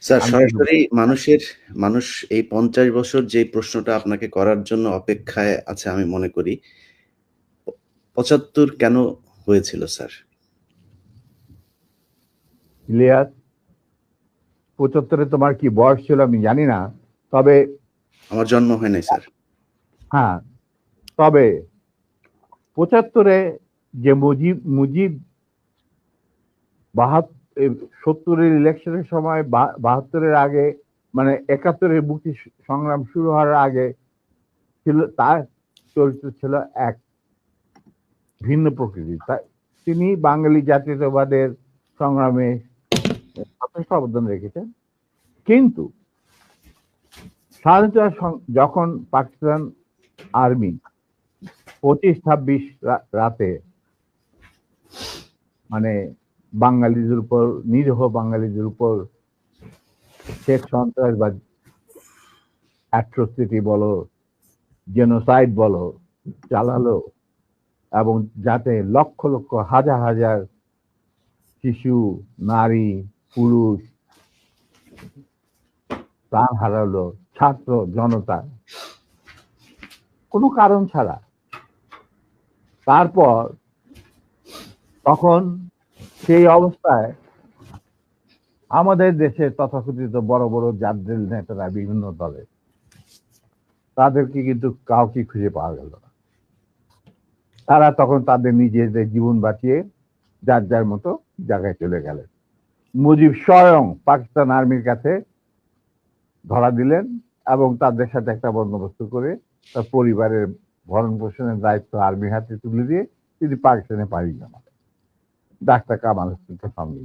Sir আমি কিন্তু সরাসরি মানুষ এই ৫০ বছর যে প্রশ্নটা আপনাকে করার জন্য অপেক্ষায় আছে আমি মনে করি। ৭৫ কেন হয়েছিল স্যার? ইলিয়াস, ৭৫ তোমার কি বয়স ছিল আমি জানি না। তবে আমার জন্ম হয় নাই স্যার। হ্যাঁ, তবে ৭৫ যে মুজিব মুজিব ৭০-এর ইলেকশনের সময় ৭২-এর আগে, মানে ৭১-এর মুক্তি সংগ্রাম শুরু হওয়ার আগে ছিল, তার চরিত্র ছিল এক ভিন্ন প্রকৃতির। তিনি বাঙালি জাতীয়তাবাদের সংগ্রামে যথেষ্ট অবদান রেখেছেন। কিন্তু স্বাধীনতা যখন পাকিস্তান আর্মি ২৫-২৬ রাতে মানে বাঙালিদের উপর, নিরীহ বাঙালিদের উপর শেখ সন্ত্রাসবাদ, অ্যাট্রোসিটি বলো, জেনোসাইড বলো, চালালো, এবং যাতে লক্ষ লক্ষ হাজার হাজার শিশু, নারী, পুরুষ প্রাণ হারালো, ছাত্র জনতা, কোনো কারণ ছাড়া। তারপর তখন সেই অবস্থায় আমাদের দেশের তথাকথিত বড় বড় জাতীয় নেতারা বিভিন্ন দলে, তাদেরকে কিন্তু কাউকে খুঁজে পাওয়া গেল না। তারা তখন তাদের নিজেদের জীবন বাঁচিয়ে যার যার মতো জায়গায় চলে গেলেন। মুজিব স্বয়ং পাকিস্তান আর্মির কাছে ধরা দিলেন এবং তাদের সাথে একটা বন্দোবস্ত করে তার পরিবারের ভরণ পোষণের দায়িত্ব আর্মির হাতে তুলে দিয়ে তিনি পাকিস্তানে পাড়ি জমান। ডাক্তার কামাল হোসেনকে সঙ্গে,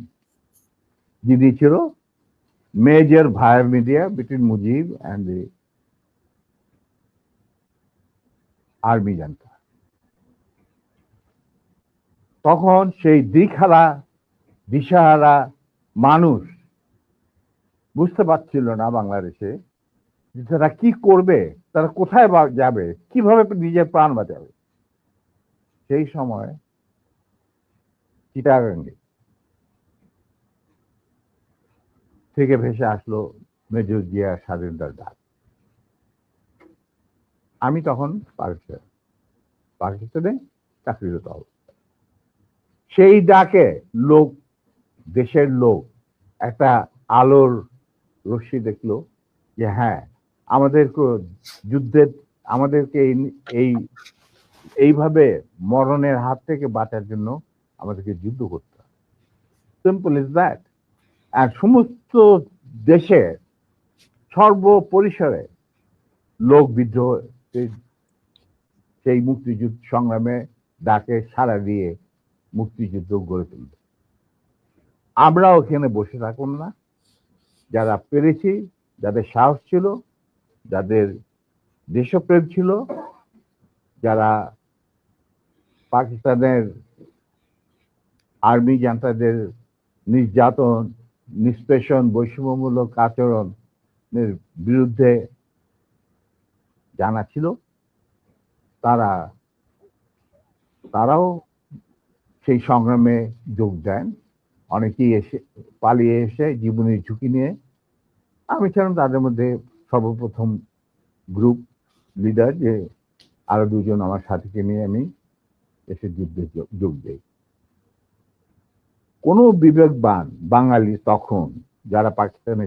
যিনি ছিল major via media between Mujib and the army junta. তখন সেই দিশাহারা মানুষ বুঝতে পারছিল না বাংলাদেশে যে তারা কি করবে, তারা কোথায় যাবে, কিভাবে নিজের প্রাণ বাঁচাবে। সেই সময় চিটাগাঙ্গে থেকে ভেসে আসলো মেজর জিয়া স্বাধীনতার ডাক। আমি তখন পাকিস্তানে চাকরিরত অবস্থা। সেই ডাকে দেশের লোক একটা আলোর রশ্মি দেখলো যে হ্যাঁ, আমাদেরকে যুদ্ধের, আমাদেরকে এইভাবে মরণের হাত থেকে বাঁচার জন্য আমাদেরকে যুদ্ধ করতে হবে। Simple is that. আর সমস্ত দেশে সর্বপরিসরে লোক বিদ্রোহ, সেই মুক্তিযুদ্ধ সংগ্রামে ডাকে সাড়া দিয়ে মুক্তিযুদ্ধ গড়ে তুলবে। আমরাও এখানে বসে থাকুন না। যারা পেরেছি, যাদের সাহস ছিল, যাদের দেশপ্রেম ছিল, যারা পাকিস্তানের আর্মি জান্তাদের নির্যাতন, নিষ্পেষণ, বৈষম্যমূলক আচরণের বিরুদ্ধে জানা ছিল, তারাও সেই সংগ্রামে যোগ দেন। অনেকেই পালিয়ে এসে জীবনের ঝুঁকি নিয়ে। আমি ছিলাম তাদের মধ্যে সর্বপ্রথম গ্রুপ লিডার, যে আরো দুজন আমার সাথীকে নিয়ে আমি এসে যুদ্ধে যোগ দেই। কোনো বিবেকবান বাঙালি তখন, যারা পাকিস্তানে